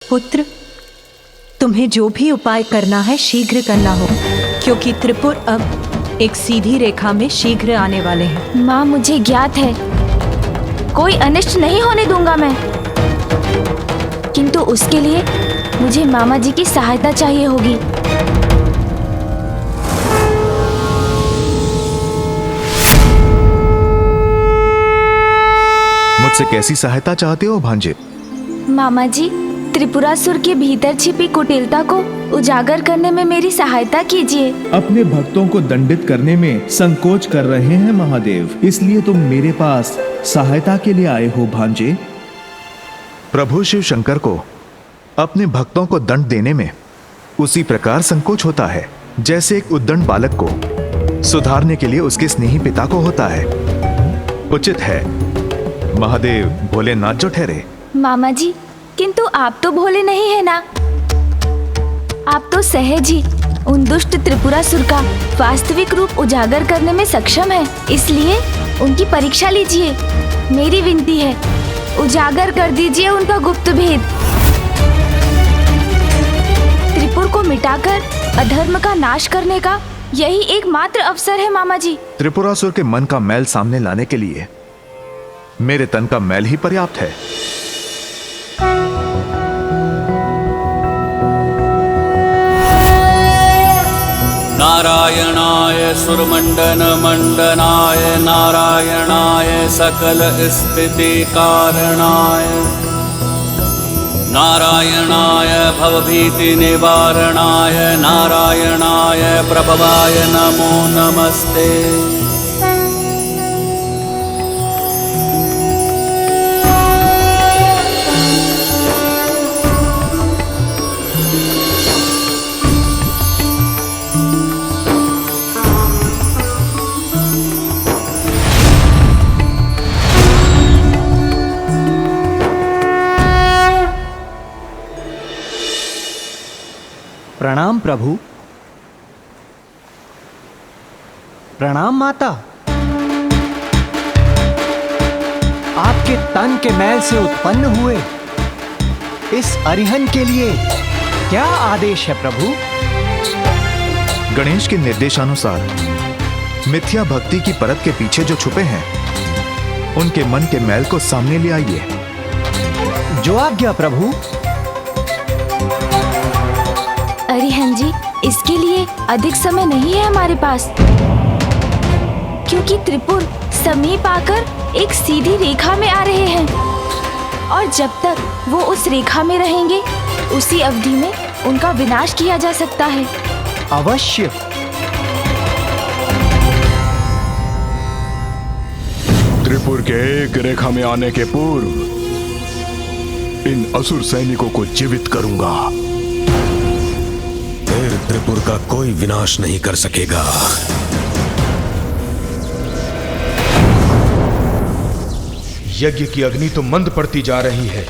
पुत्र, तुम्हें जो भी उपाय करना है शीघ्र करना हो, क्योंकि त्रिपुर अब एक सीधी रेखा में शीघ्र आने वाले हैं। माँ, मुझे ज्ञात है, कोई अनिष्ट नहीं होने दूंगा मैं, किंतु उसके लिए मुझे मामा जी की सहायता चाहिए होगी। मुझसे कैसी सहायता चाहते हो भांजे? मामा जी, त्रिपुरासुर के भीतर छिपी कुटिलता को उजागर करने में मेरी सहायता कीजिए। अपने भक्तों को दंडित करने में संकोच कर रहे हैं महादेव, इसलिए तुम मेरे पास सहायता के लिए आए हो भांजे। प्रभु शिव शंकर को अपने भक्तों को दंड देने में उसी प्रकार संकोच होता है जैसे एक उद्दंड बालक को सुधारने के लिए उसके स्नेही पिता को होता है। उचित है महादेव भोलेनाथ जो ठहरे। मामा जी, किंतु आप तो भोले नहीं है ना, आप तो सहज ही उन दुष्ट त्रिपुरासुर का वास्तविक रूप उजागर करने में सक्षम है, इसलिए उनकी परीक्षा लीजिए। मेरी विनती है, उजागर कर दीजिए उनका गुप्त भेद। त्रिपुर को मिटाकर अधर्म का नाश करने का यही एकमात्र अवसर है मामा जी। त्रिपुरासुर के मन का मैल सामने लाने के लिए मेरे तन का मैल ही पर्याप्त है। नारायणाय सुरमंडन मंडनाय, नारायणाय सकल स्थिति कारणाय, नारायणाय भवभीति निवारणाय, नारायणाय प्रभवाय नमो नमस्ते। प्रणाम प्रभु। प्रणाम माता। आपके तन के मैल से उत्पन्न हुए इस अरिहन के लिए क्या आदेश है प्रभु? गणेश के निर्देशानुसार मिथ्या भक्ति की परत के पीछे जो छुपे हैं उनके मन के मैल को सामने ले आइए। जो आज्ञा प्रभु। अरिहन जी, इसके लिए अधिक समय नहीं है हमारे पास, क्योंकि त्रिपुर समीप आकर एक सीधी रेखा में आ रहे हैं और जब तक वो उस रेखा में रहेंगे उसी अवधि में उनका विनाश किया जा सकता है। अवश्य। त्रिपुर के एक रेखा में आने के पूर्व इन असुर सैनिकों को जीवित करूंगा। फिर त्रिपुर का कोई विनाश नहीं कर सकेगा। यज्ञ की अग्नि तो मंद पड़ती जा रही है।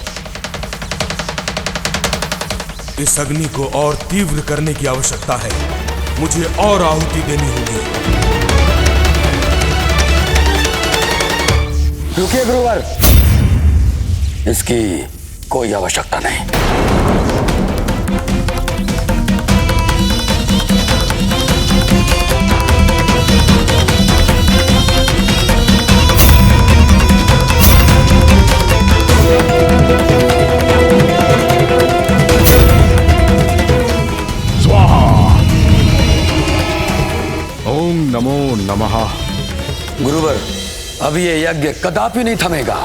इस अग्नि को और तीव्र करने की आवश्यकता है। मुझे और आहुति देनी होगी। रुकिए गुरुवर, इसकी कोई आवश्यकता नहीं। नमो नमः। गुरुवर, अब ये यज्ञ कदापि नहीं थमेगा,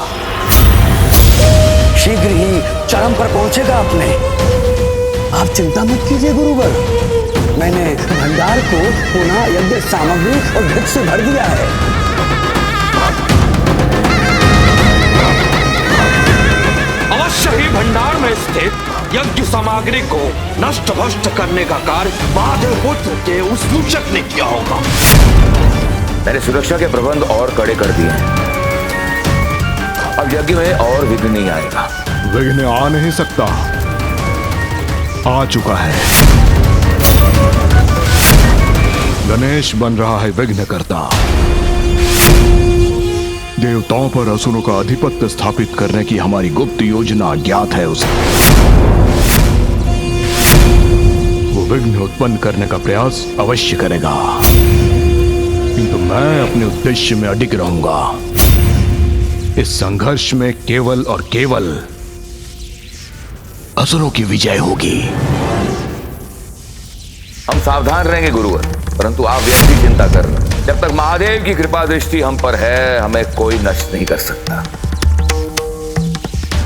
शीघ्र ही चरम पर पहुंचेगा अपने। आप चिंता मत कीजिए गुरुवर, मैंने भंडार को पुनः यज्ञ सामग्री और भिक्ष से भर दिया है। अवश्य ही भंडार में स्थित यज्ञ सामग्री को नष्ट भ्रष्ट करने का कार्य महादेव पुत्र के उस सूचक ने किया होगा। मैंने सुरक्षा के प्रबंध और कड़े कर दिए हैं। अब यज्ञ में और विघ्न नहीं आएगा। विघ्न आ नहीं सकता, आ चुका है। गणेश बन रहा है विघ्न करता। देवताओं पर असुरों का आधिपत्य स्थापित करने की हमारी गुप्त योजना ज्ञात है उसे। विघ्न उत्पन्न करने का प्रयास अवश्य करेगा, किंतु मैं अपने उद्देश्य में अडिग रहूंगा। इस संघर्ष में केवल और केवल असुरों की विजय होगी। हम सावधान रहेंगे गुरुवर, परंतु आप व्यर्थ की चिंता कर रहे हैं। जब तक महादेव की कृपा दृष्टि हम पर है, हमें कोई नष्ट नहीं कर सकता।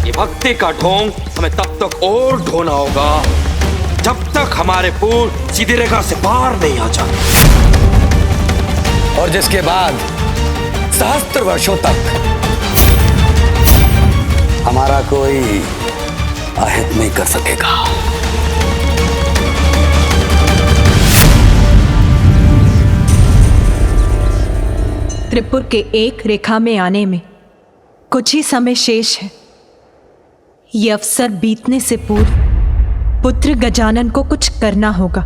ये भक्ति का ढोंग हमें तब तक और ढोना होगा जब तक हमारे पूर्व सीधी रेखा से पार नहीं आ जाते, और जिसके बाद सहस्त्र वर्षों तक हमारा कोई अहित नहीं कर सकेगा। त्रिपुर के एक रेखा में आने में कुछ ही समय शेष है। ये अवसर बीतने से पूर्व पुत्र गजानन को कुछ करना होगा।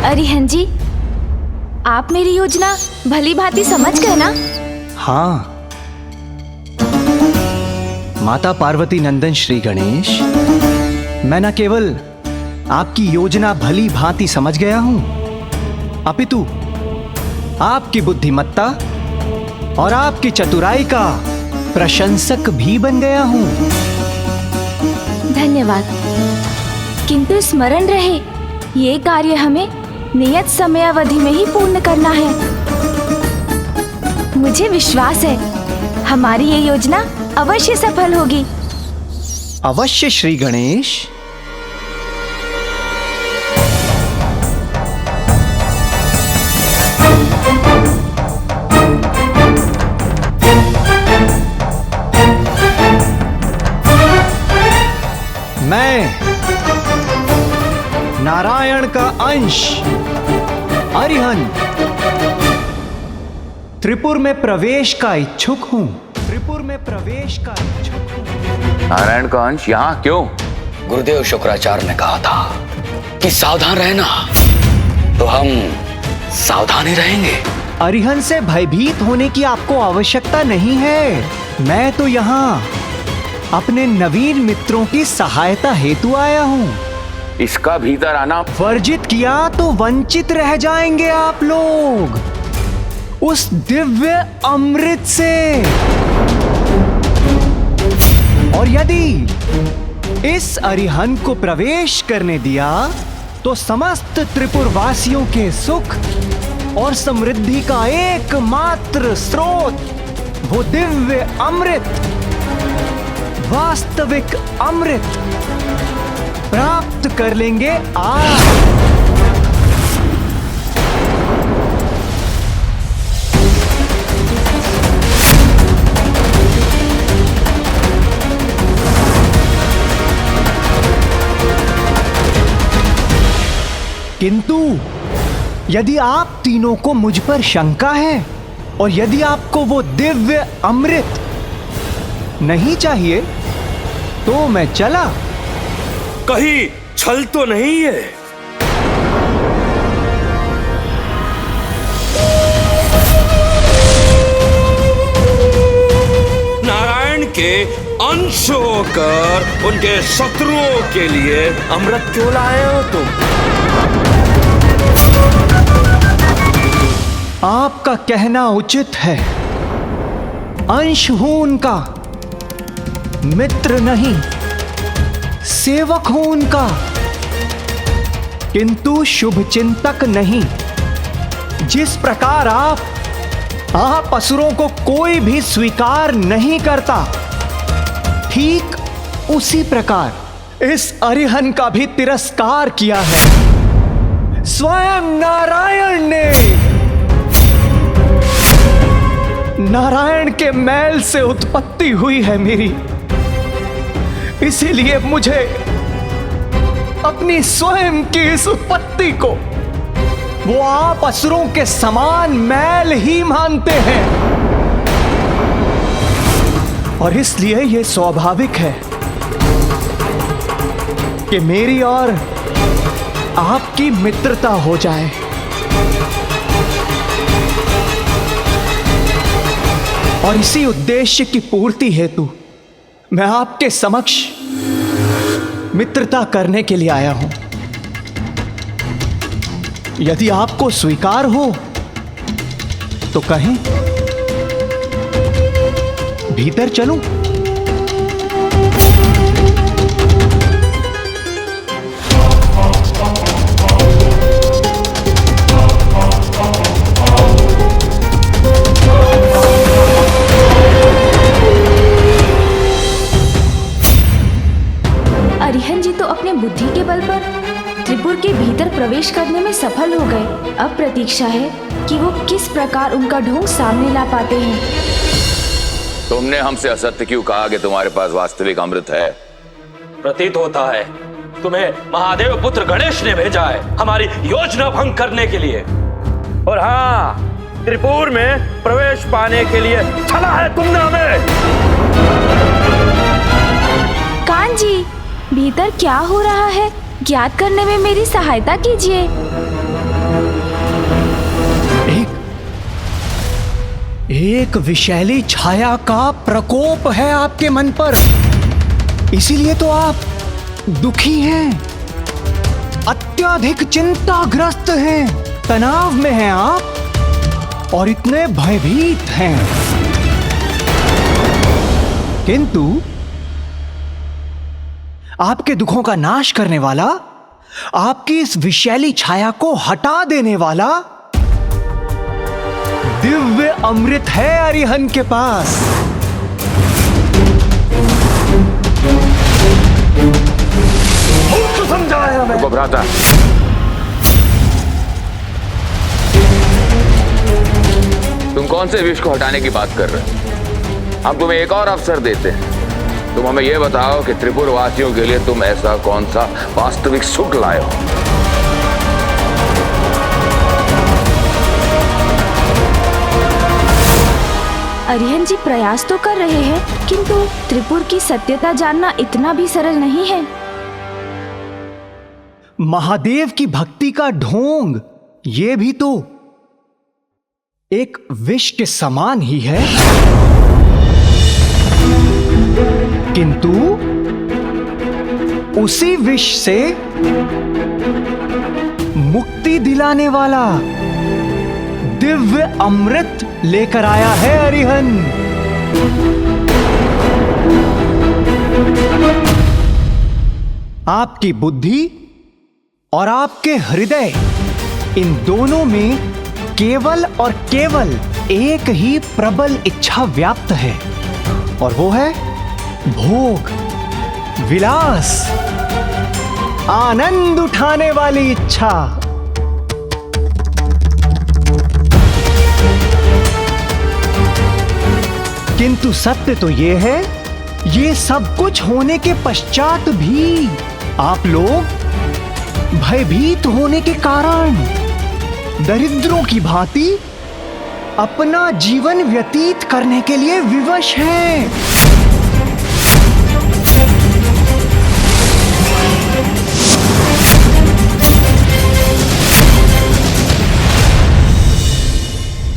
अरिहन जी, आप मेरी योजना भली भांति समझ गए ना? हाँ माता पार्वती नंदन श्री गणेश, मैं न केवल आपकी योजना भली भांति समझ गया हूं, अपितु आपकी बुद्धिमत्ता और आपकी चतुराई का प्रशंसक भी बन गया हूं। धन्यवाद। किंतु स्मरण रहे, ये कार्य हमें नियत समय अवधि में ही पूर्ण करना है। मुझे विश्वास है हमारी ये योजना अवश्य सफल होगी। अवश्य श्री गणेश। मैं नारायण का अंश अरिहन त्रिपुर में प्रवेश का इच्छुक हूं। त्रिपुर में प्रवेश का इच्छुक हूं। नारायण का अंश यहाँ क्यों? गुरुदेव शुक्राचार्य ने कहा था कि सावधान रहना, तो हम सावधान ही रहेंगे। अरिहन से भयभीत होने की आपको आवश्यकता नहीं है। मैं तो यहाँ अपने नवीन मित्रों की सहायता हेतु आया हूँ। इसका भीतर आना वर्जित किया तो वंचित रह जाएंगे आप लोग उस दिव्य अमृत से। और यदि इस अरिहन को प्रवेश करने दिया तो समस्त त्रिपुर वासियों के सुख और समृद्धि का एकमात्र स्रोत वो दिव्य अमृत, वास्तविक अमृत प्राप्त कर लेंगे आप। किंतु यदि आप तीनों को मुझ पर शंका है और यदि आपको वो दिव्य अमृत नहीं चाहिए तो मैं चला। कहीं छल तो नहीं है? नारायण के अंश होकर उनके शत्रुओं के लिए अमृत क्यों लाए हो तुम? आपका कहना उचित है। अंश हूं उनका, मित्र नहीं, सेवक हूं उनका, किंतु शुभ चिंतक नहीं। जिस प्रकार आप असुरों को कोई भी स्वीकार नहीं करता, ठीक उसी प्रकार इस अरिहन का भी तिरस्कार किया है स्वयं नारायण ने। नारायण के मैल से उत्पत्ति हुई है मेरी, इसीलिए मुझे अपनी स्वयं की इस उत्पत्ति को वो आप असुरों के समान मैल ही मानते हैं। और इसलिए यह स्वाभाविक है कि मेरी और आपकी मित्रता हो जाए। और इसी उद्देश्य की पूर्ति हेतु मैं आपके समक्ष मित्रता करने के लिए आया हूं। यदि आपको स्वीकार हो तो कहें, भीतर चलूं? अरिहंत जी तो अपने बुद्धि के बल पर त्रिपुर के भीतर प्रवेश करने में सफल हो गए। अब प्रतीक्षा है कि वो किस प्रकार उनका ढोंग सामने ला पाते हैं। तुमने हमसे असत्य क्यों कहा कि तुम्हारे पास वास्तविक अमृत है? प्रतीत होता है तुम्हें महादेव पुत्र गणेश ने भेजा है हमारी योजना भंग करने के लिए। और हाँ, त्रिपुर में प्रवेश पाने के लिए छला है तुमने हमें। कान जी, भीतर क्या हो रहा है ज्ञात करने में मेरी सहायता कीजिए। एक विषैली छाया का प्रकोप है आपके मन पर, इसीलिए तो आप दुखी हैं, अत्यधिक चिंताग्रस्त हैं, तनाव में हैं आप और इतने भयभीत हैं। किंतु आपके दुखों का नाश करने वाला, आपकी इस विषैली छाया को हटा देने वाला दिव्य अमृत है अरिहंत के पास। समझाया मैं। भ्राता, तुम कौन से विष को हटाने की बात कर रहे हो? हम तुम्हें एक और अवसर देते हैं। तुम हमें यह बताओ कि त्रिपुर वासियों के लिए तुम ऐसा कौन सा वास्तविक सुख लाए हो? अरिहंत जी प्रयास तो कर रहे हैं, किंतु त्रिपुर की सत्यता जानना इतना भी सरल नहीं है। महादेव की भक्ति का ढोंग ये भी तो एक विष के समान ही है, किंतु उसी विष से मुक्ति दिलाने वाला दिव्य अमृत लेकर आया है अरिहंत। आपकी बुद्धि और आपके हृदय, इन दोनों में केवल और केवल एक ही प्रबल इच्छा व्याप्त है, और वो है भोग, विलास, आनंद उठाने वाली इच्छा। किंतु सत्य तो ये है, ये सब कुछ होने के पश्चात भी आप लोग भयभीत होने के कारण दरिद्रों की भांति अपना जीवन व्यतीत करने के लिए विवश हैं।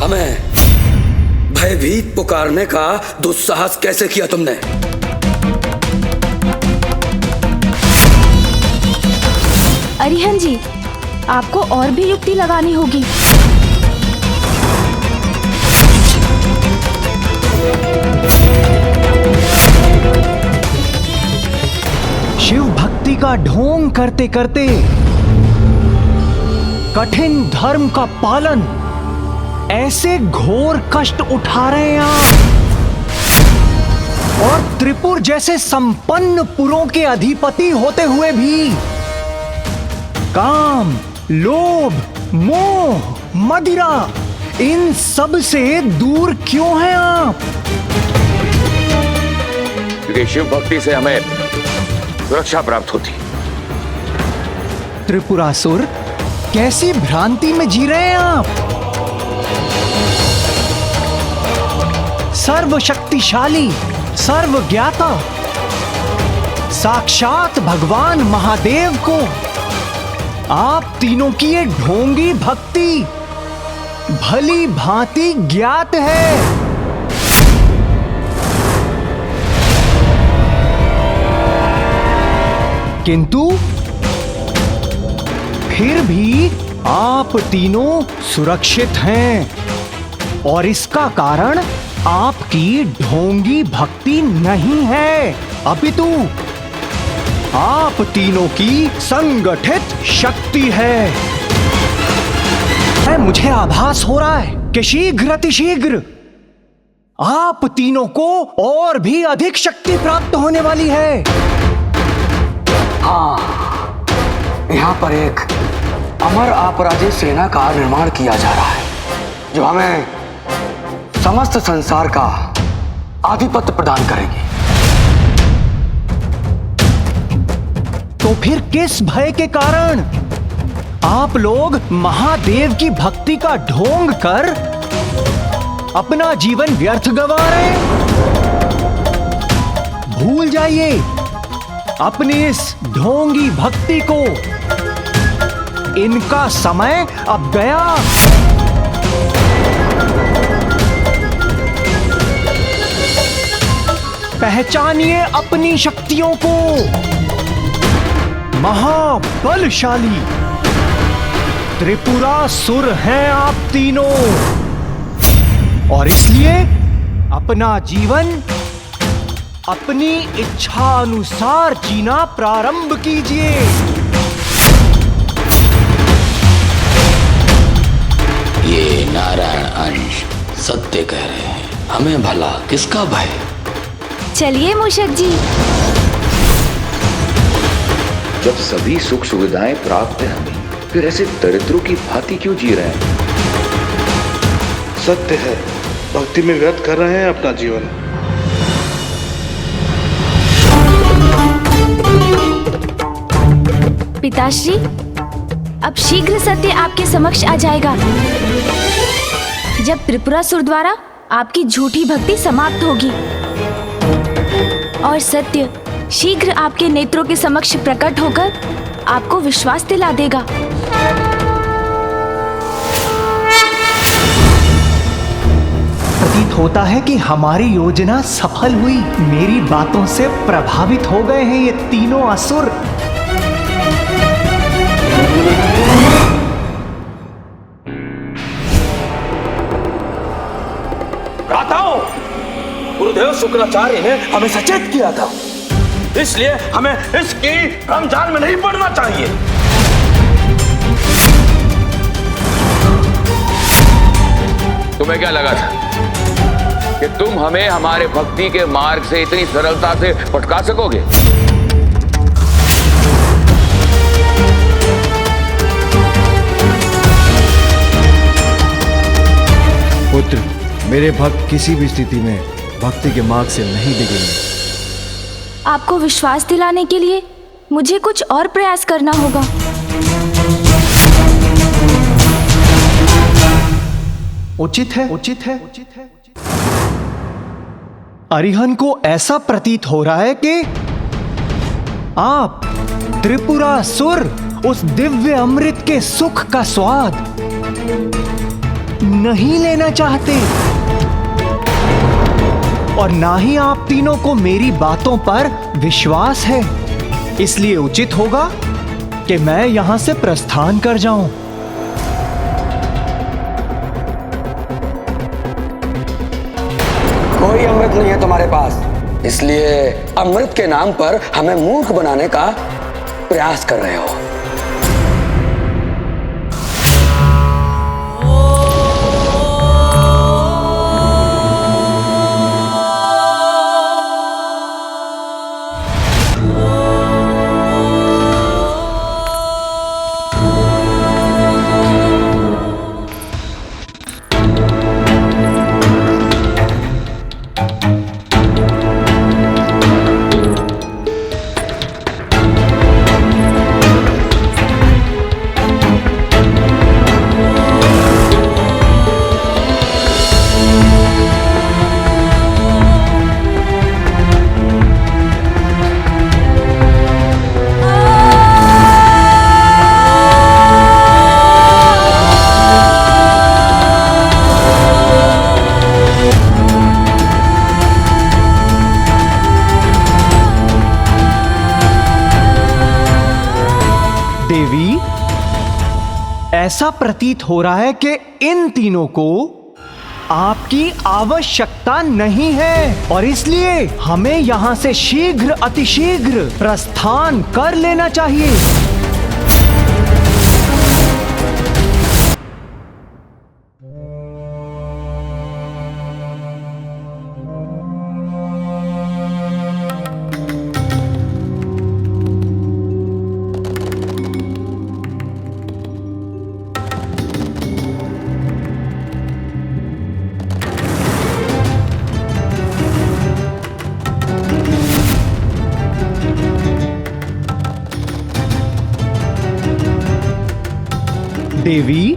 हमें भयभीत पुकारने का दुस्साहस कैसे किया तुमने? अरिहंत जी, आपको और भी युक्ति लगानी होगी। शिव भक्ति का ढोंग करते करते कठिन धर्म का पालन ऐसे घोर कष्ट उठा रहे हैं आप, और त्रिपुर जैसे संपन्न पुरों के अधिपति होते हुए भी काम, लोभ, मोह, मदिरा, इन सब से दूर क्यों हैं आप? क्योंकि शिव भक्ति से हमें सुरक्षा प्राप्त होती। त्रिपुरासुर, कैसी भ्रांति में जी रहे हैं आप? सर्वशक्तिशाली, सर्वज्ञाता, साक्षात भगवान महादेव को आप तीनों की ये ढोंगी भक्ति भली भांति ज्ञात है। किंतु फिर भी आप तीनों सुरक्षित हैं और इसका कारण आपकी ढोंगी भक्ति नहीं है, अपितु आप तीनों की संगठित शक्ति है। मुझे आभास हो रहा है कि शीघ्र अतिशीघ्र आप तीनों को और भी अधिक शक्ति प्राप्त होने वाली है। हाँ, यहाँ पर एक अमर अपराजित सेना का निर्माण किया जा रहा है, जो हमें समस्त संसार का आधिपत्य प्रदान करेगी। तो फिर किस भय के कारण आप लोग महादेव की भक्ति का ढोंग कर अपना जीवन व्यर्थ गंवा रहे? भूल जाइए अपनी इस ढोंगी भक्ति को। इनका समय अब गया। पहचानिए अपनी शक्तियों को। महाबलशाली त्रिपुरासुर हैं आप तीनों, और इसलिए अपना जीवन अपनी इच्छा अनुसार जीना प्रारंभ कीजिए। ये नारायण अंश सत्य कह रहे हैं, हमें भला किसका भय। चलिए मूषक जी। जब सभी सुख सुविधाएं प्राप्त हैं हमें, फिर ऐसे दरिद्रों की भांति क्यों जी रहे हैं? सत्य है, भक्ति में व्यर्थ कर रहे हैं अपना जीवन। पिताश्री, अब शीघ्र सत्य आपके समक्ष आ जाएगा। जब त्रिपुरासुर द्वारा आपकी झूठी भक्ति समाप्त होगी और सत्य शीघ्र आपके नेत्रों के समक्ष प्रकट होकर आपको विश्वास दिला देगा। प्रतीत होता है कि हमारी योजना सफल हुई। मेरी बातों से प्रभावित हो गए हैं ये तीनों असुर। भ्राताओं, गुरुदेव शुक्राचार्य ने हमें सचेत किया था, इसलिए हमें इसकी रमजान में नहीं पड़ना चाहिए। तुम्हें क्या लगा था कि तुम हमें हमारे भक्ति के मार्ग से इतनी सरलता से भटका सकोगे? पुत्र, मेरे भक्त किसी भी स्थिति में भक्ति के मार्ग से नहीं डिगेंगे। आपको विश्वास दिलाने के लिए मुझे कुछ और प्रयास करना होगा। उचित है, उचित है, उचित है। अरिहन को ऐसा प्रतीत हो रहा है कि आप त्रिपुरासुर उस दिव्य अमृत के सुख का स्वाद नहीं लेना चाहते, और ना ही आप तीनों को मेरी बातों पर विश्वास है। इसलिए उचित होगा कि मैं यहां से प्रस्थान कर जाऊं। कोई अमृत नहीं है तुम्हारे पास, इसलिए अमृत के नाम पर हमें मूर्ख बनाने का प्रयास कर रहे हो। ऐसा प्रतीत हो रहा है कि इन तीनों को आपकी आवश्यकता नहीं है और इसलिए हमें यहां से शीघ्र अतिशीघ्र प्रस्थान कर लेना चाहिए। देवी,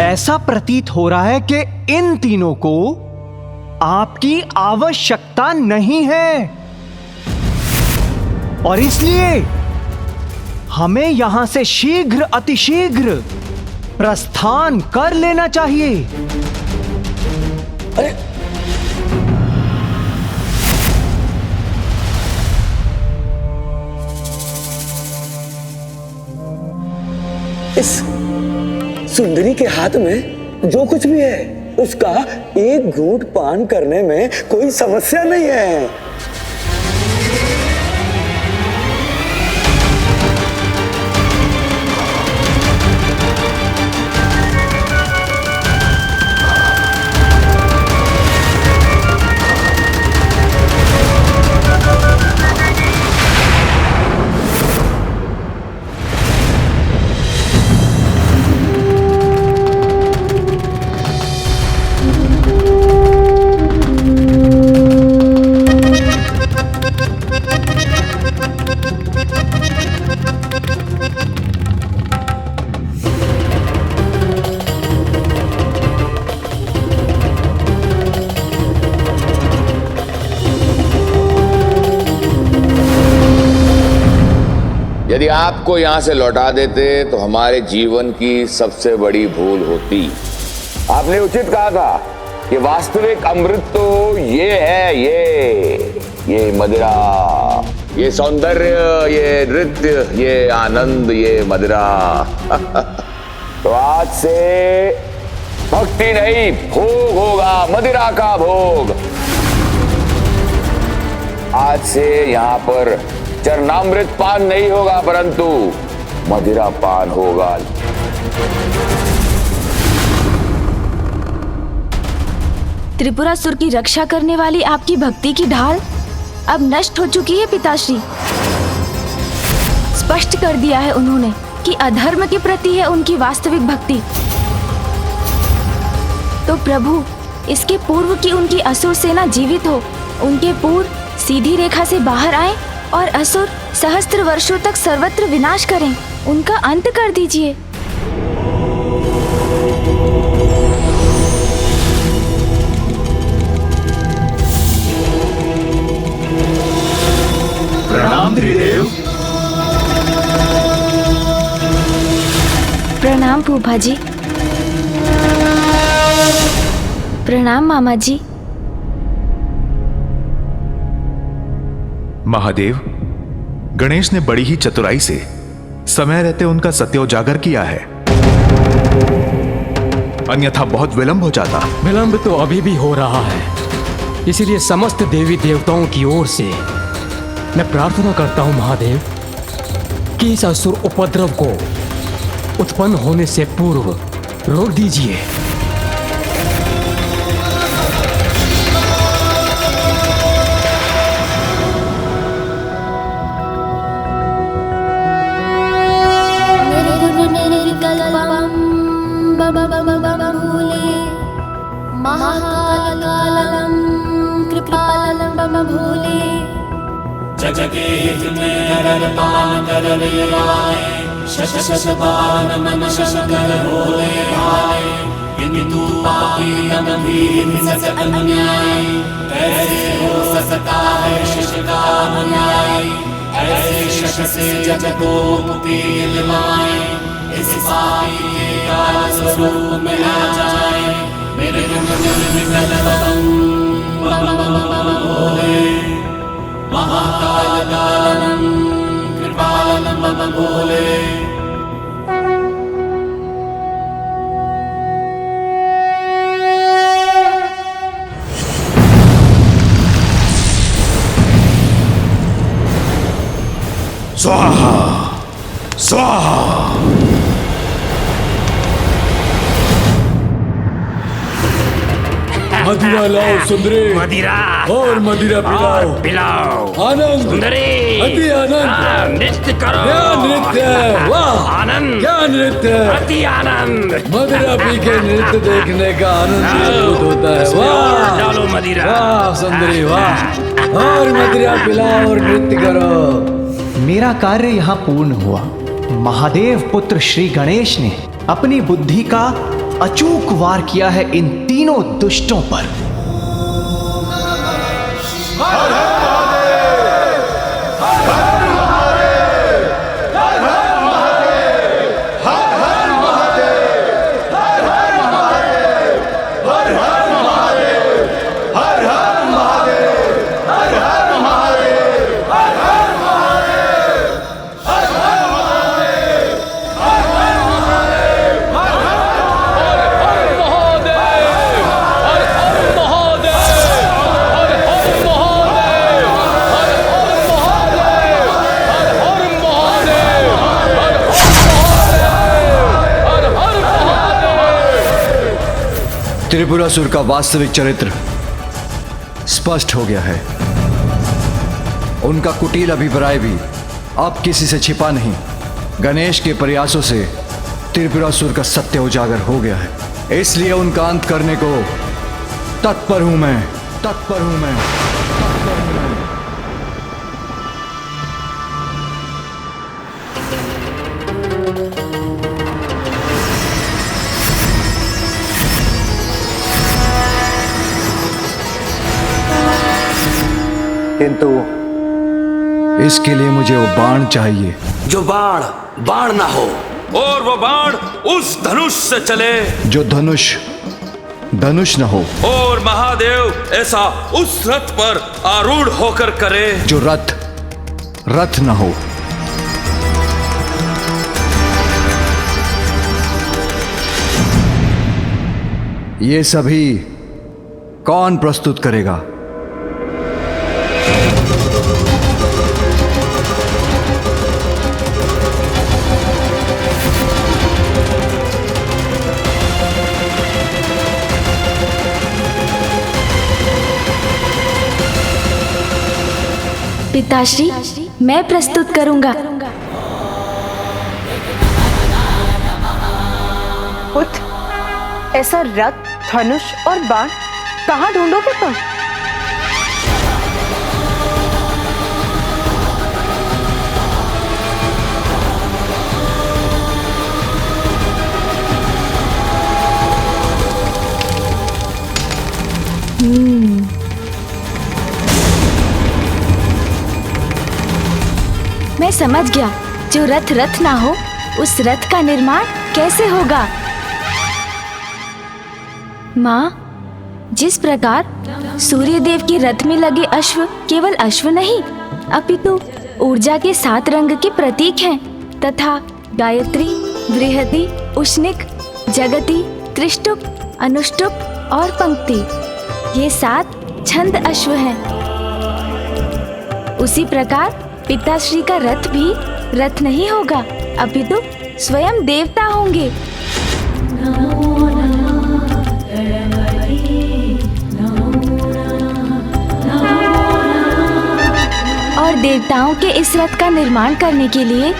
ऐसा प्रतीत हो रहा है कि इन तीनों को आपकी आवश्यकता नहीं है और इसलिए हमें यहां से शीघ्र अतिशीघ्र प्रस्थान कर लेना चाहिए। अरे इस सुंदरी के हाथ में जो कुछ भी है उसका एक घूंट पान करने में कोई समस्या नहीं है। यदि आपको यहां से लौटा देते तो हमारे जीवन की सबसे बड़ी भूल होती। आपने उचित कहा था कि वास्तविक अमृत तो ये है, ये मदिरा, ये सौंदर्य, ये नृत्य, ये आनंद, ये मदिरा। तो आज से भक्ति नहीं, भोग होगा, मदिरा का भोग। आज से यहां पर चरणामृत पान नहीं होगा परंतु मदिरा पान होगा। त्रिपुरासुर की रक्षा करने वाली आपकी भक्ति की ढाल अब नष्ट हो चुकी है पिताश्री। स्पष्ट कर दिया है उन्होंने कि अधर्म के प्रति है उनकी वास्तविक भक्ति। तो प्रभु, इसके पूर्व की उनकी असुर सेना जीवित हो, उनके पूर्व सीधी रेखा से बाहर आए और असुर सहस्त्र वर्षों तक सर्वत्र विनाश करें, उनका अंत कर दीजिए। प्रणाम त्रिदेव। प्रणाम फूफा जी। प्रणाम मामा जी। महादेव, गणेश ने बड़ी ही चतुराई से समय रहते उनका सत्य उजागर किया है, अन्यथा बहुत विलंब हो जाता। विलंब तो अभी भी हो रहा है, इसीलिए समस्त देवी देवताओं की ओर से मैं प्रार्थना करता हूं महादेव कि इस असुर उपद्रव को उत्पन्न होने से पूर्व रोक दीजिए। स्वाहा स्वाहा। मदिरा लाओ सुंदरी, मदिरा और मदिरा पिलाओ पिलाओ। आनंद सुंदरी अति आनंद, नृत्य करो। क्या नृत्य, वाह आनंद, क्या नृत्य, अति आनंद। मदिरा पी के नृत्य देखने का आनंद अद्भुत होता है। वाह डालो मदिरा, वाह सुंदरी वाह, और मदिरा पिलाओ और नृत्य करो। मेरा कार्य यहाँ पूर्ण हुआ। महादेव पुत्र श्री गणेश ने अपनी बुद्धि का अचूक वार किया है इन तीनों दुष्टों पर। त्रिपुरासुर का वास्तविक चरित्र स्पष्ट हो गया है। उनका कुटिल अभिप्राय भी अब किसी से छिपा नहीं। गणेश के प्रयासों से त्रिपुरासुर का सत्य उजागर हो गया है, इसलिए उनका अंत करने को तत्पर हूं मैं, तत्पर हूं मैं। किंतु इसके लिए मुझे वो बाण चाहिए जो बाण ना हो, और वो बाण उस धनुष से चले जो धनुष न हो, और महादेव ऐसा उस रथ पर आरूढ़ होकर करे जो रथ न हो। ये सभी कौन प्रस्तुत करेगा? पिताश्री, मैं प्रस्तुत करूंगा। पुत्र, ऐसा रथ, धनुष और बाण कहाँ ढूंढोगे तुम? मैं समझ गया। जो रथ ना हो, उस रथ का निर्माण कैसे होगा? माँ, जिस प्रकार सूर्य देव के रथ में लगे अश्व केवल अश्व नहीं, अपितु ऊर्जा के 7 रंग के प्रतीक हैं, तथा गायत्री, बृहति, उष्णिक, जगति, त्रिष्टुप, अनुष्टुप और पंक्ति, ये 7 छंद अश्व हैं। उसी प्रकार पिताश्री का रथ भी रथ नहीं होगा, अपितु स्वयं देवता होंगे। और देवताओं के इस रथ का निर्माण करने के लिए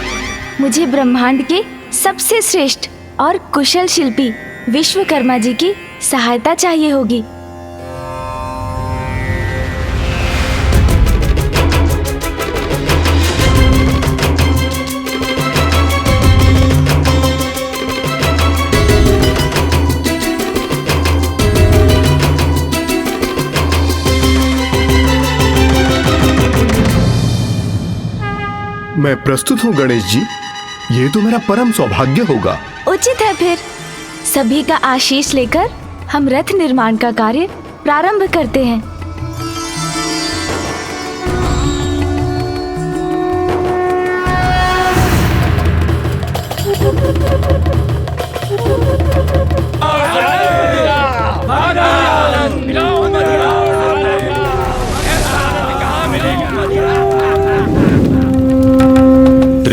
मुझे ब्रह्मांड के सबसे श्रेष्ठ और कुशल शिल्पी विश्वकर्मा जी की सहायता चाहिए होगी। मैं प्रस्तुत हूँ गणेश जी, ये तो मेरा परम सौभाग्य होगा। उचित है, फिर सभी का आशीष लेकर हम रथ निर्माण का कार्य प्रारंभ करते हैं।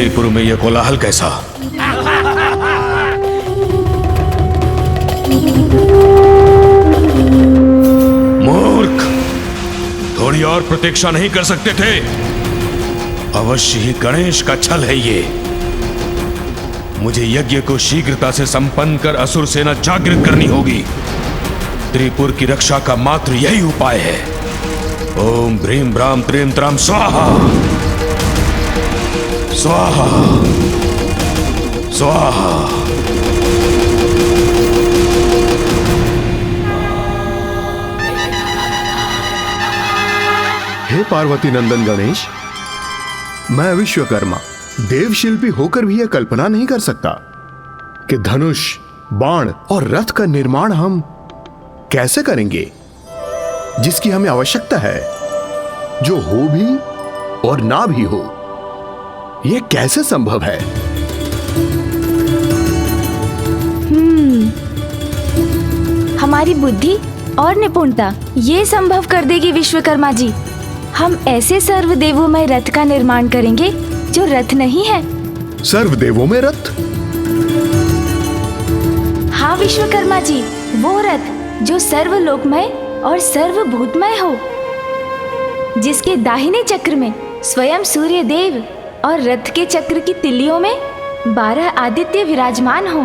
त्रिपुर में यह कोलाहल कैसा? मूर्ख, थोड़ी और प्रतीक्षा नहीं कर सकते थे? अवश्य ही गणेश का छल है ये। मुझे यज्ञ को शीघ्रता से संपन्न कर असुर सेना जागृत करनी होगी। त्रिपुर की रक्षा का मात्र यही उपाय है। ओम ह्रीं ब्राम त्रीं त्राम स्वाहा स्वाहा स्वाहा। हे पार्वती नंदन गणेश, मैं विश्वकर्मा देवशिल्पी होकर भी यह कल्पना नहीं कर सकता कि धनुष, बाण और रथ का निर्माण हम कैसे करेंगे, जिसकी हमें आवश्यकता है, जो हो भी और ना भी हो। यह कैसे संभव है? हमारी बुद्धि और निपुणता ये संभव कर देगी विश्वकर्मा जी। हम ऐसे सर्वदेवोमय रथ का निर्माण करेंगे जो रथ नहीं है। सर्वदेवों में रथ? हाँ विश्वकर्मा जी, वो रथ जो सर्वलोकमय और सर्वभूतमय हो, जिसके दाहिने चक्र में स्वयं सूर्य देव और रथ के चक्र की तिल्लियों में 12 आदित्य विराजमान हो।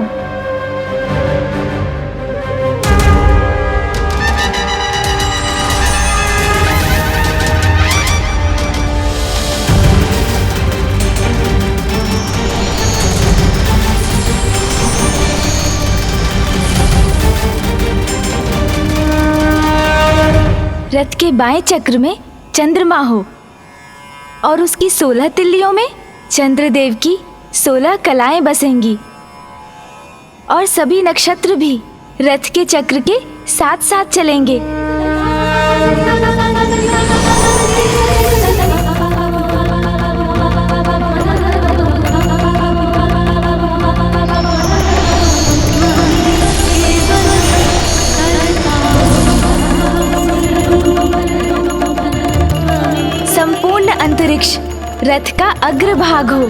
रथ के बाएं चक्र में चंद्रमा हो और उसकी 16 तिल्लियों में चंद्रदेव की 16 कलाएं बसेंगी और सभी नक्षत्र भी रथ के चक्र के साथ साथ चलेंगे। संपूर्ण अंतरिक्ष रथ का अग्रभाग हो।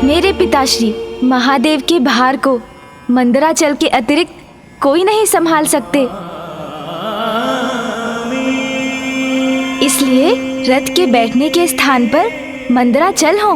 मेरे पिताश्री महादेव के भार को मंदराचल के अतिरिक्त कोई नहीं संभाल सकते, इसलिए रथ के बैठने के स्थान पर मंदराचल हो।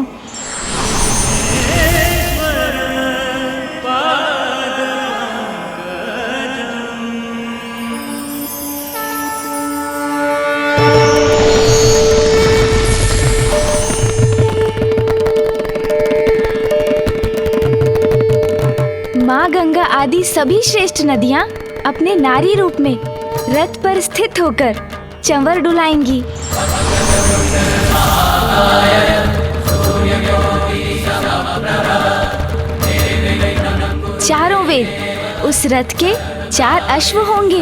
माँ गंगा आदि सभी श्रेष्ठ नदियाँ अपने नारी रूप में रथ पर स्थित होकर चंवर डुलाएंगी। चारों वेद उस रथ के 4 अश्व होंगे।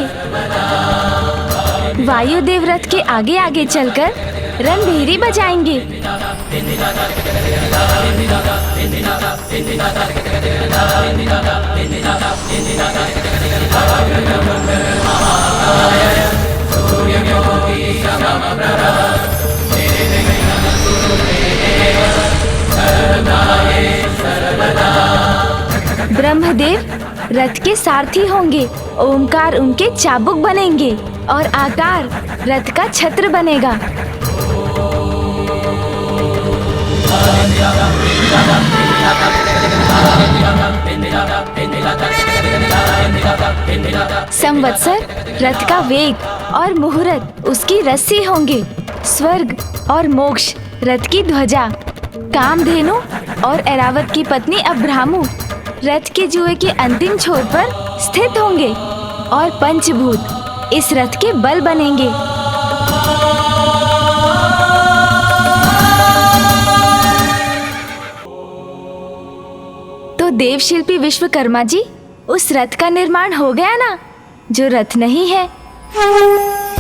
वायुदेव रथ के आगे आगे चलकर रणभेरी बजाएंगे। ब्रह्मदेव रथ के सारथी होंगे। ओमकार उनके चाबुक बनेंगे और आकार रथ का छत्र बनेगा। संवत्सर रथ का वेग और मुहूर्त उसकी रस्सी होंगे। स्वर्ग और मोक्ष रथ की ध्वजा। कामधेनु और ऐरावत की पत्नी अब्राह्मु रथ के जुए के अंतिम छोर पर स्थित होंगे और पंचभूत इस रथ के बल बनेंगे। तो देवशिल्पी विश्वकर्मा जी, उस रथ का निर्माण हो गया ना, जो रथ नहीं है।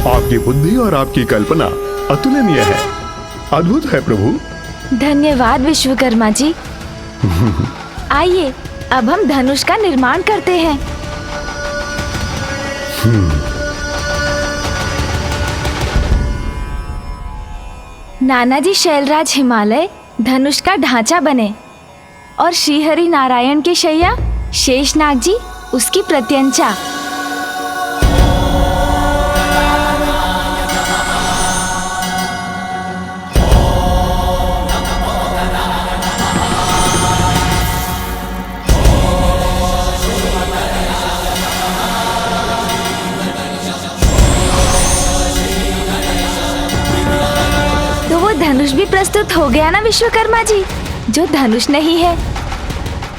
आपकी बुद्धि और आपकी कल्पना अतुलनीय है, अद्भुत है प्रभु। धन्यवाद विश्वकर्मा जी। आइए अब हम धनुष का निर्माण करते हैं। नानाजी शैलराज हिमालय धनुष का ढांचा बने और श्रीहरि नारायण की शैया शेषनाग जी उसकी प्रत्यंचा। तो वो धनुष भी प्रस्तुत हो गया ना विश्वकर्मा जी, जो धनुष नहीं है।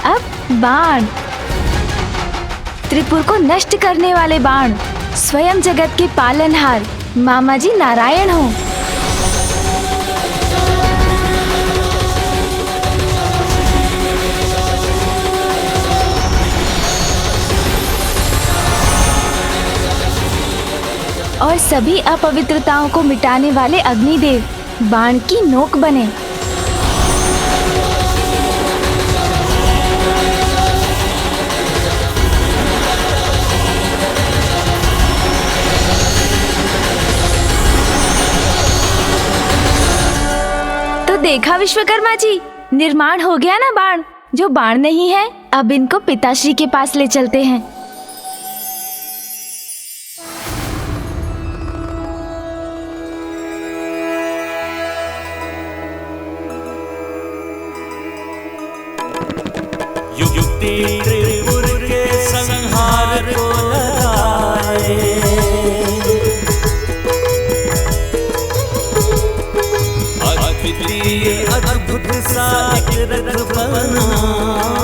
अब बाण, त्रिपुर को नष्ट करने वाले बाण स्वयं जगत के पालनहार मामा जी नारायण हो। और सभी अपवित्रताओं को मिटाने वाले अग्निदेव बाण की नोक बने। तो देखा विश्वकर्मा जी, निर्माण हो गया ना बाण। जो बाण नहीं है, अब इनको पिताश्री के पास ले चलते हैं। युक्ति त्रिपुर के संहार को लगाए, अद्वितीय अद्भुत सा एक रथ बनाए।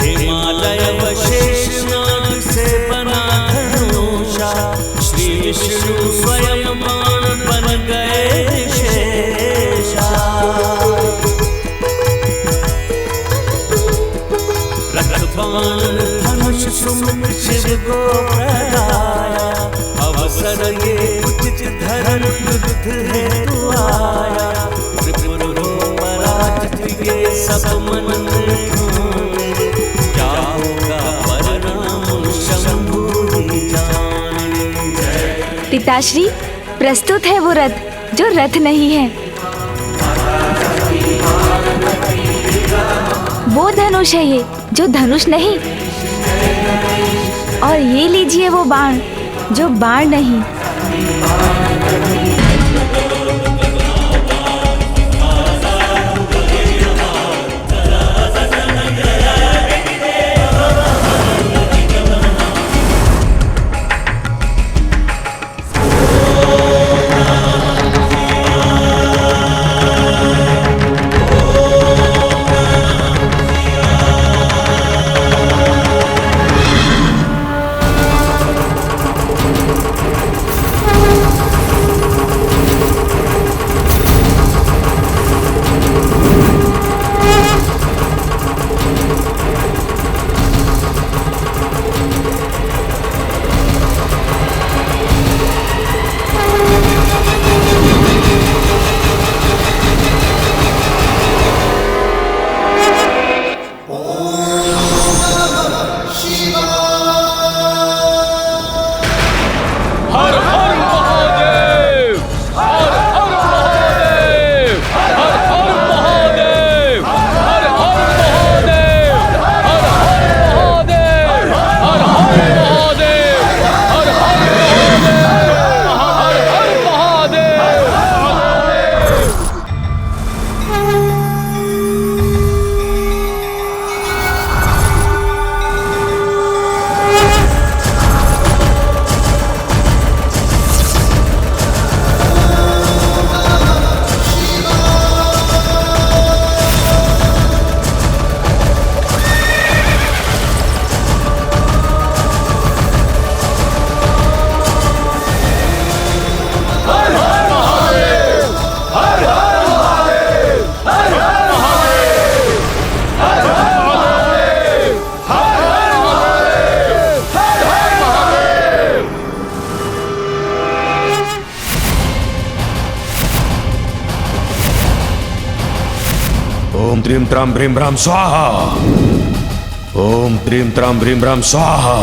हिमालय व शेषनाग से बना धनुषा, श्री विष्णु स्वयं बाण बन गए शेषा। रथबाण धनुष सुमुख शिव को प्रगाया, अवसर ये उचित धर्म युद्ध हेतु आया। त्रिपुर पराजित ये सब मन में ढूंढे, क्या होगा परिणाम शंभु ही जाने। पिताश्री, प्रस्तुत है वो रथ जो रथ नहीं है। वो धनुष है ये जो धनुष नहीं। और ये लीजिए वो बाण जो बाण नहीं। त्रीम त्राम भ्रीम भ्राम स्वाहा। ओम त्रीम त्राम भ्रीम भ्राम स्वाहा।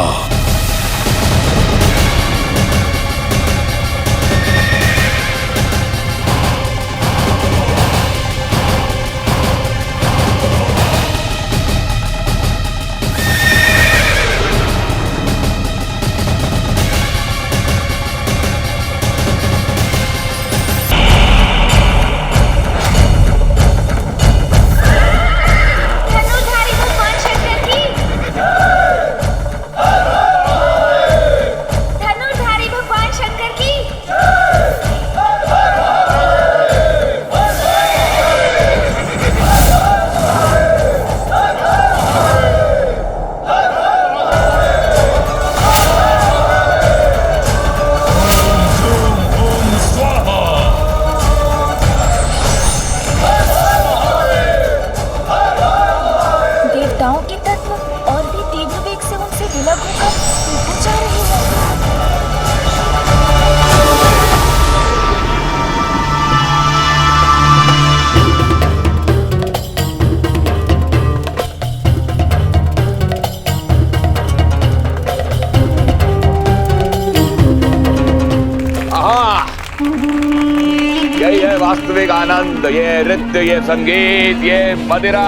वास्तविक आनंद, ये नृत्य, ये संगीत, ये मदिरा।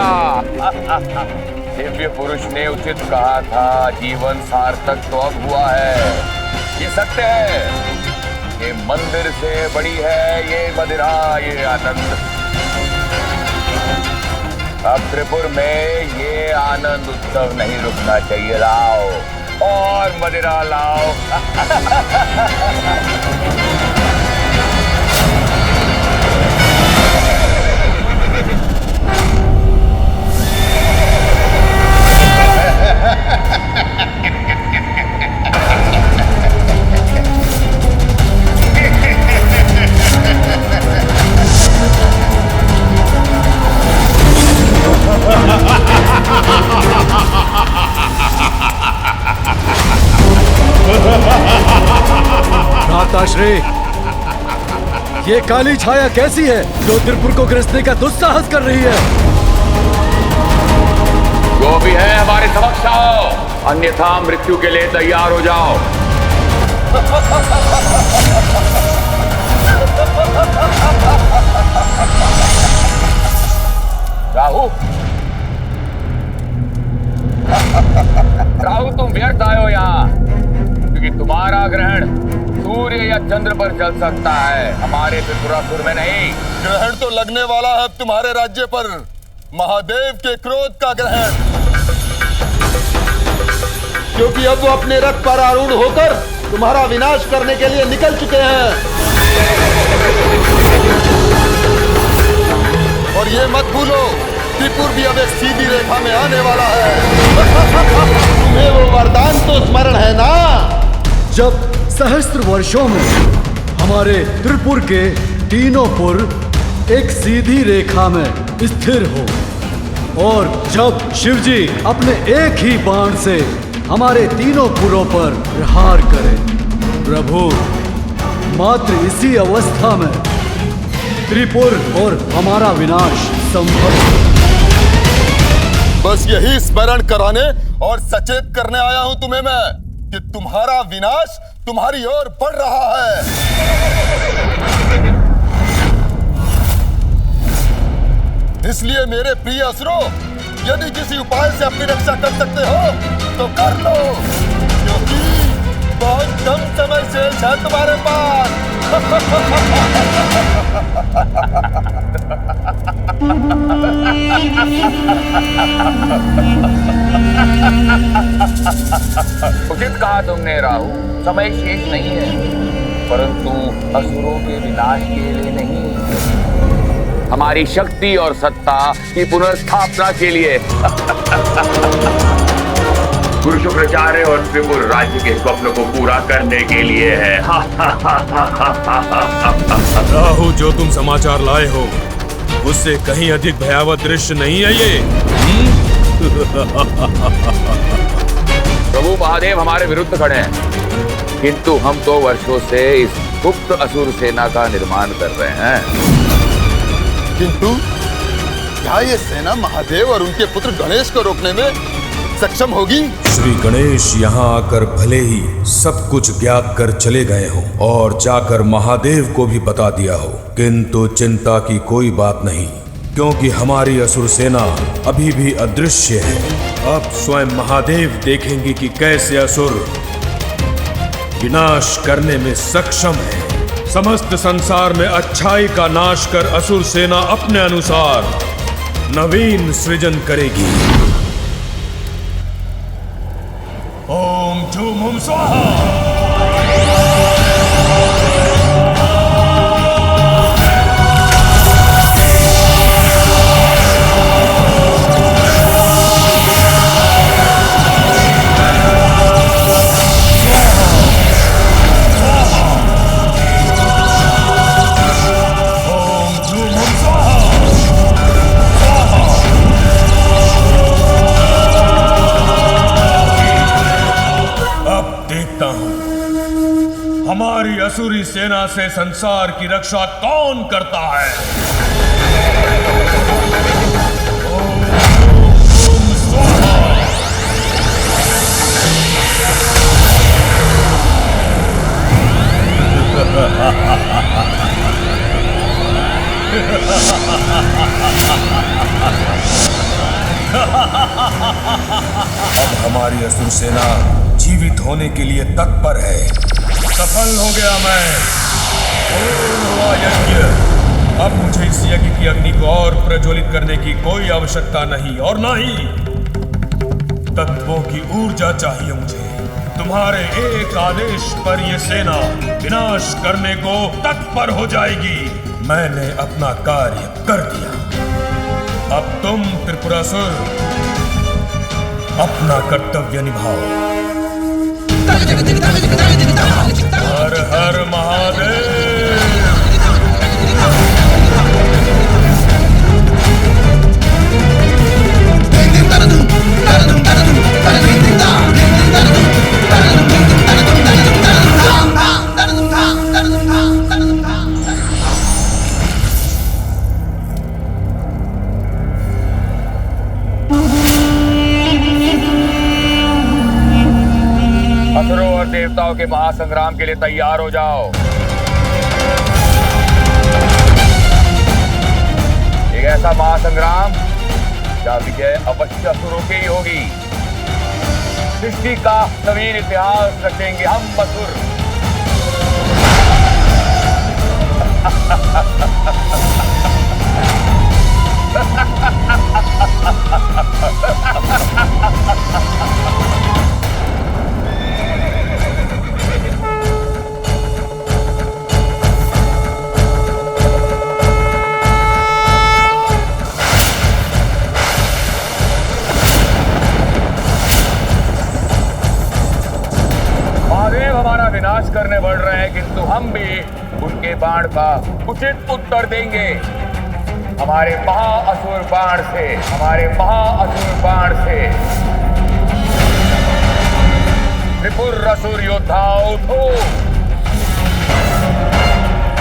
दिव्य पुरुष ने उचित कहा था, जीवन सार्थक तो अब हुआ है। ये सत्य है, ये मंदिर से बड़ी है ये मदिरा, ये आनंद। अब त्रिपुर में ये आनंद उत्सव नहीं रुकना चाहिए। लाओ और मदिरा लाओ। भ्राताश्री, ये काली छाया कैसी है जो त्रिपुर को ग्रसने का दुस्साहस कर रही है? जो भी है हमारे समक्ष आओ, अन्यथा मृत्यु के लिए तैयार हो जाओ। राहु, राहु तुम व्यर्थ आए हो यहाँ, क्योंकि तुम्हारा ग्रहण सूर्य या चंद्र पर चल सकता है, हमारे त्रिपुरासुर में नहीं। ग्रहण तो लगने वाला है तुम्हारे राज्य पर, महादेव के क्रोध का ग्रहण, क्योंकि अब वो अपने रथ पर आरूढ़ होकर तुम्हारा विनाश करने के लिए निकल चुके हैं। और ये मत भूलो, त्रिपुर भी अब एक सीधी रेखा में आने वाला है। तुम्हें वो वरदान तो स्मरण है ना, जब सहस्त्र वर्षों में हमारे त्रिपुर के तीनों पुर एक सीधी रेखा में स्थिर हो, और जब शिवजी अपने एक ही बाण से हमारे तीनों पुरों पर प्रहार करें। प्रभु, मात्र इसी अवस्था में त्रिपुर और हमारा विनाश संभव है। बस यही स्मरण कराने और सचेत करने आया हूं तुम्हें मैं कि तुम्हारा विनाश तुम्हारी ओर बढ़ रहा है। इसलिए मेरे प्रिय असुरों, यदि किसी उपाय से अपनी रक्षा कर सकते हो तो कर लो, क्योंकि बहुत कम समय शेष है तुम्हारे पास। उचित कहा तुमने राहु, समय शेष नहीं है, परंतु असुरों के विनाश के लिए नहीं, हमारी शक्ति और सत्ता की पुनर्स्थापना के लिए। गुरु शुक्राचार्य और त्रिपुर राज्य के स्वप्न को पूरा करने के लिए है। राहु, जो तुम समाचार लाए हो उससे कहीं अधिक भयावह दृश्य नहीं है ये। प्रभु महादेव हमारे विरुद्ध खड़े हैं, किंतु हम तो वर्षों से इस गुप्त असुर सेना का निर्माण कर रहे हैं। क्या ये सेना महादेव और उनके पुत्र गणेश को रोकने में सक्षम होगी? श्री गणेश यहाँ आकर भले ही सब कुछ ज्ञात कर चले गए हो और जाकर महादेव को भी बता दिया हो, किंतु चिंता की कोई बात नहीं, क्योंकि हमारी असुर सेना अभी भी अदृश्य है। अब स्वयं महादेव देखेंगे कि कैसे असुर विनाश करने में सक्षम है। समस्त संसार में अच्छाई का नाश कर असुर सेना अपने अनुसार नवीन सृजन करेगी। ओम झूम हुम स्वाहा। हमारी असुरी सेना से संसार की रक्षा कौन करता है? ओम स्वाहा। अब हमारी असुर सेना जीवित होने के लिए तत्पर है। सफल हो गया मैं। पूर्ण हुआ यज्ञ। अब मुझे इस यज्ञ की अग्नि को और प्रज्वलित करने की कोई आवश्यकता नहीं, और ना ही तत्वों की ऊर्जा चाहिए मुझे। तुम्हारे एक आदेश पर यह सेना विनाश करने को तत्पर हो जाएगी। मैंने अपना कार्य कर दिया। अब तुम त्रिपुरासुर अपना कर्तव्य निभाओ। हर हर महादेव। असुरों और देवताओं के महासंग्राम के लिए तैयार हो जाओ। एक ऐसा महासंग्राम जहाँ विजय अवश्य असुरों की ही होगी। सृष्टि का नवीन इतिहास रचेंगे हम असुर। हमारा विनाश करने बढ़ रहे हैं, किंतु हम भी उनके बाण का उचित उत्तर देंगे। हमारे महाअसुर बाण से, हमारे महाअसुर बाण से। त्रिपुर असुर योद्धाओं उठो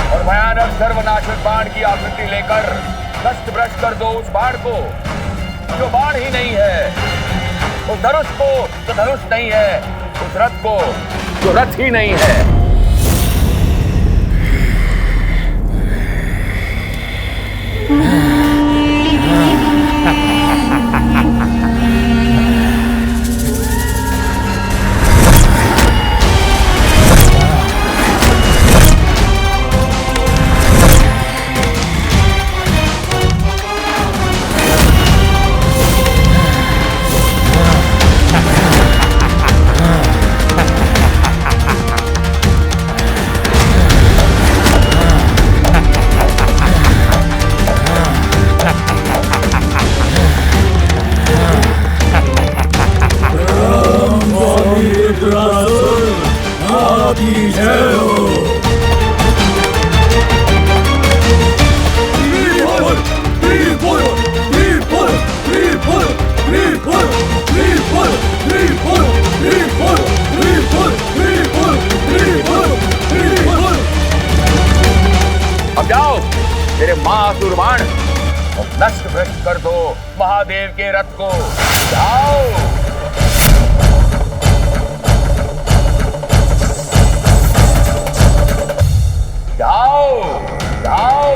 और भयानक सर्वनाशक बाण की आकृति लेकर नष्ट भ्रष्ट कर दो उस बाण को जो बाण ही नहीं है, उस धनुष को जो धनुष नहीं है, उस रथ को जो रथ ही नहीं है। नष्ट भ्रष्ट कर दो महादेव के रथ को। जाओ। जाओ जाओ।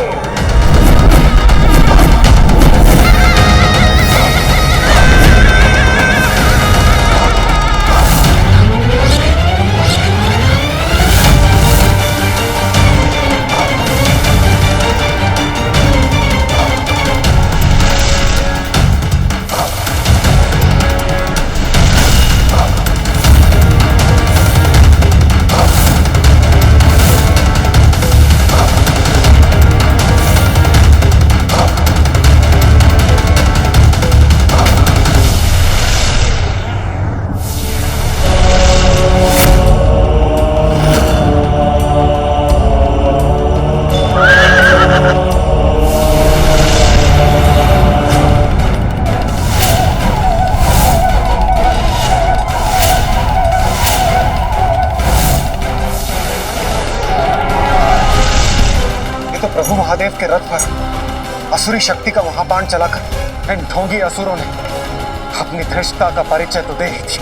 प्रभु महादेव के रथ पर असुरी शक्ति का वहां बाण चलाकर इन ढोंगी असुरों ने अपनी धृष्टता का परिचय तो दे ही थी।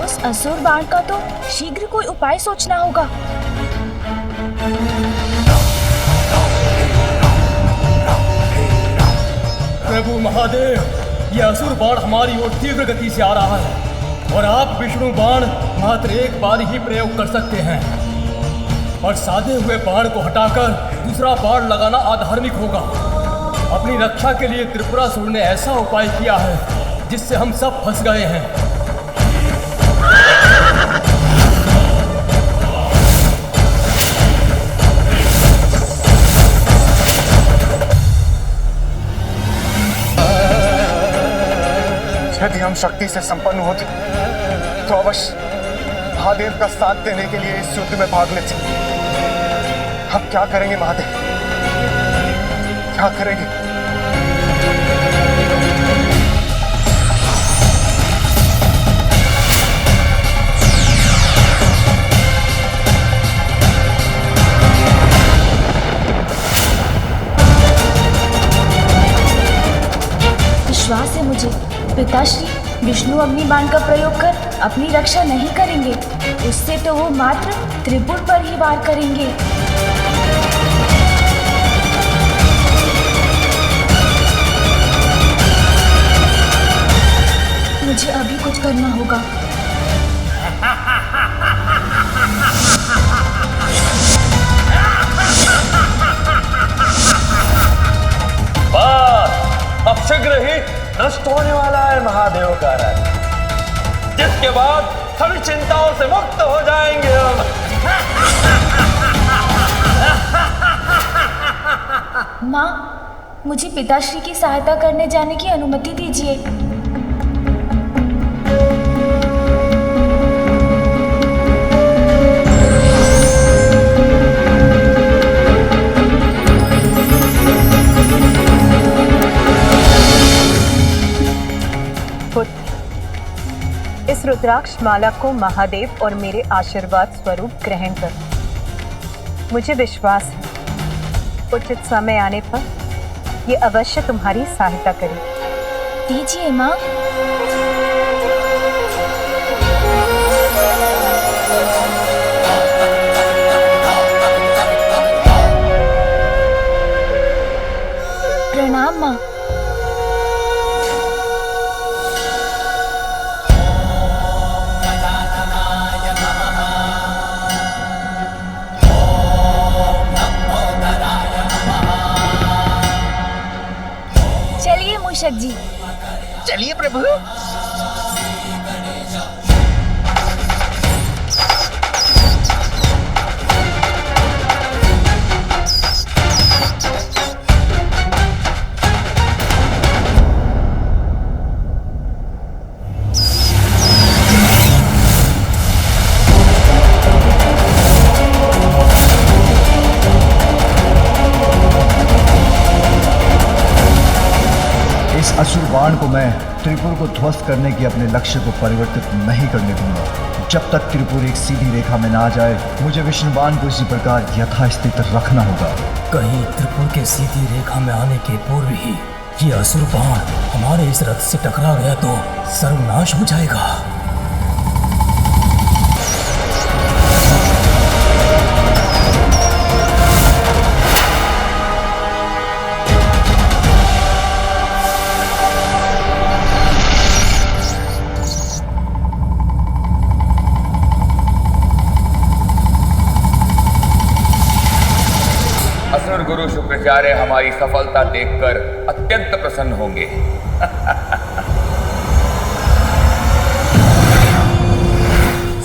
उस असुर बाण का तो शीघ्र कोई उपाय सोचना होगा। प्रभु महादेव, ये असुर बाण हमारी ओर तीव्र गति से आ रहा है और आप विष्णु बाण मात्र एक बार ही प्रयोग कर सकते हैं और साधे हुए बाण को हटाकर दूसरा बाण लगाना अधार्मिक होगा। अपनी रक्षा के लिए त्रिपुरासुर ने ऐसा उपाय किया है जिससे हम सब फंस गए हैं। यदि हम शक्ति से संपन्न होते तो अवश्य महादेव का साथ देने के लिए इस युद्ध में भाग लेते। हम क्या करेंगे महादेव, क्या करेंगे? विश्वास है मुझे, पिताश्री विष्णु अग्निबाण का प्रयोग कर अपनी रक्षा नहीं करेंगे। उससे तो वो मात्र त्रिपुर पर ही वार करेंगे। मुझे अभी कुछ करना होगा। अब शीघ्र ही नष्ट होने वाला है महादेव का रथ, जिसके बाद सभी चिंताओं से मुक्त हो जाएंगे हम। माँ, मुझे पिताश्री की सहायता करने जाने की अनुमति दीजिए। इस रुद्राक्ष माला को महादेव और मेरे आशीर्वाद स्वरूप ग्रहण कर। मुझे विश्वास है उचित समय आने पर ये अवश्य तुम्हारी सहायता करेगी। दीजिए माँ। प्रणाम माँ। मूषक जी, चलिए प्रभु। असुर बाण को मैं त्रिपुर को ध्वस्त करने के अपने लक्ष्य को परिवर्तित नहीं करने दूंगा। जब तक त्रिपुर एक सीधी रेखा में ना आ जाए, मुझे विष्णुबाण को इसी प्रकार यथास्थित रखना होगा। कहीं त्रिपुर के सीधी रेखा में आने के पूर्व ही ये असुर बाण हमारे इस रथ से टकरा गया तो सर्वनाश हो जाएगा। असुर गुरु शुक्राचार्य हमारी सफलता देखकर अत्यंत प्रसन्न होंगे।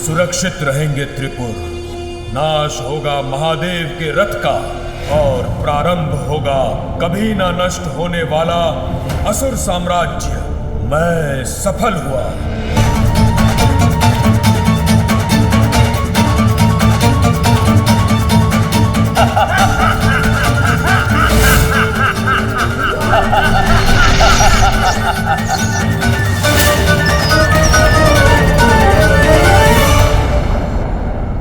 सुरक्षित रहेंगे त्रिपुर, नाश होगा महादेव के रथ का और प्रारंभ होगा कभी ना नष्ट होने वाला असुर साम्राज्य। मैं सफल हुआ।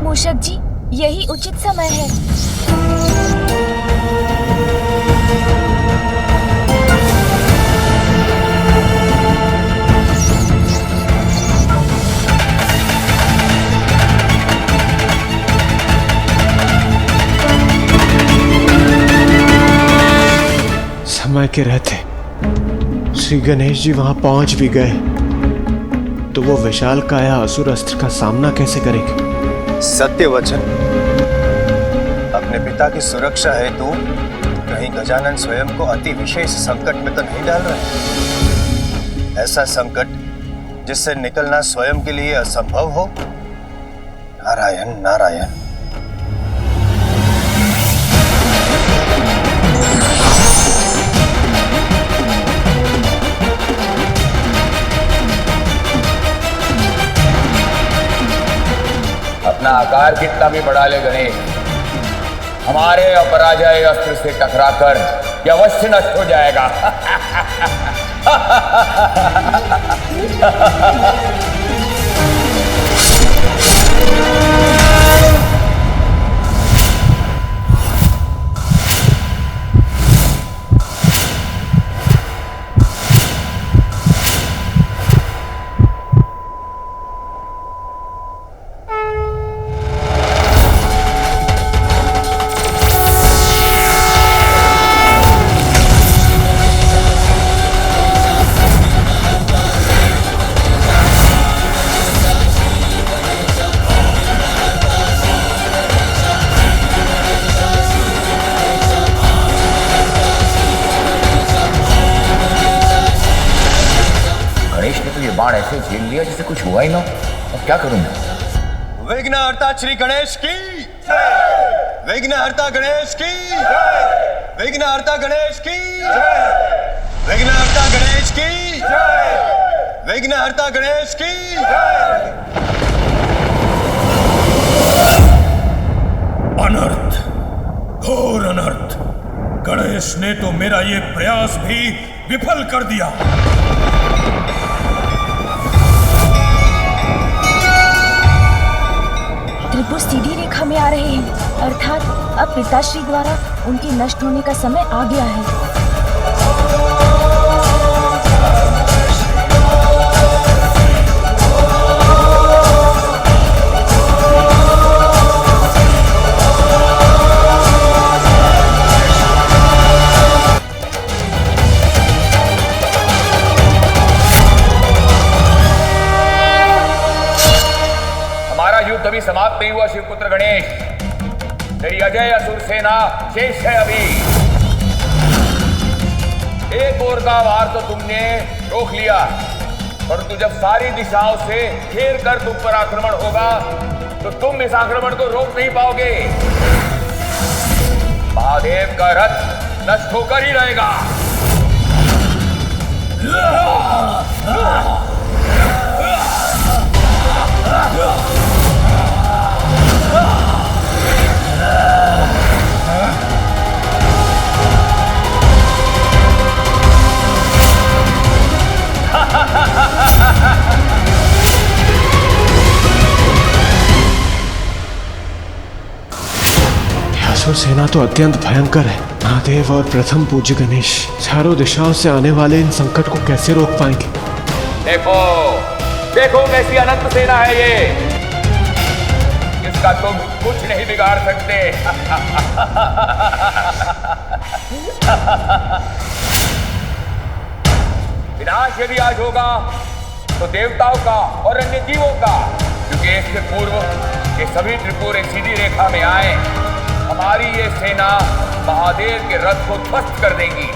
मूषक जी, यही उचित समय है। समय के रहते श्री गणेश जी वहां पहुंच भी गए तो वो विशाल काया असुर अस्त्र का सामना कैसे करेंगे? सत्य वचन। अपने पिता की सुरक्षा हेतु कहीं गजानन स्वयं को अति विशेष संकट में तो नहीं डाल रहे? ऐसा संकट जिससे निकलना स्वयं के लिए असंभव हो? नारायण नारायण। अपना आकार कितना भी बढ़ा ले गणेश, हमारे अपराजय अस्त्र से टकराकर यह अवश्य नष्ट हो जाएगा। बाण ऐसे झेल लिया जैसे कुछ हुआ ही ना। अब क्या करूंगा? विघ्नहर्ता श्री गणेश की, विघ्नहर्ता गणेश की, विघ्नहर्ता गणेश की, विघ्नहर्ता गणेश की, विघ्नहर्ता गणेश की। अनर्थ, घोर अनर्थ। गणेश ने तो मेरा ये प्रयास भी विफल कर दिया। त्रिपुर सीधी रेखा में आ रहे हैं, अर्थात अब पिताश्री द्वारा उनके नष्ट होने का समय आ गया है। अभी समाप्त नहीं हुआ शिवपुत्र गणेश, तेरी अजय असुर सेना शेष है अभी। एक ओर का वार तो तुमने रोक लिया, परंतु जब सारी दिशाओं से घेर कर तुम पर आक्रमण होगा तो तुम इस आक्रमण को रोक नहीं पाओगे। महादेव का रथ नष्ट होकर ही रहेगा। सेना तो अत्यंत भयंकर है। महादेव और प्रथम पूज्य गणेश चारों दिशाओं से आने वाले इन संकट को कैसे रोक पाएंगे? देखो देखो कैसी अनंत सेना है ये, इसका तुम कुछ नहीं बिगाड़ सकते। विनाश यदि आज होगा तो देवताओं का और अन्य जीवों का, क्योंकि इसके पूर्व ये सभी त्रिपुर एक सीधी रेखा में आए, हमारी ये सेना महादेव के रथ को ध्वस्त कर देगी।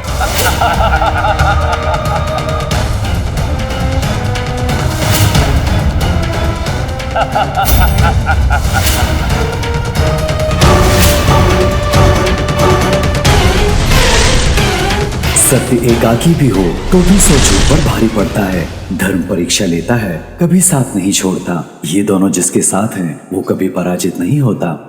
सत्य एकाकी भी हो तो भी सोचों पर भारी पड़ता है। धर्म परीक्षा लेता है, कभी साथ नहीं छोड़ता। ये दोनों जिसके साथ हैं वो कभी पराजित नहीं होता।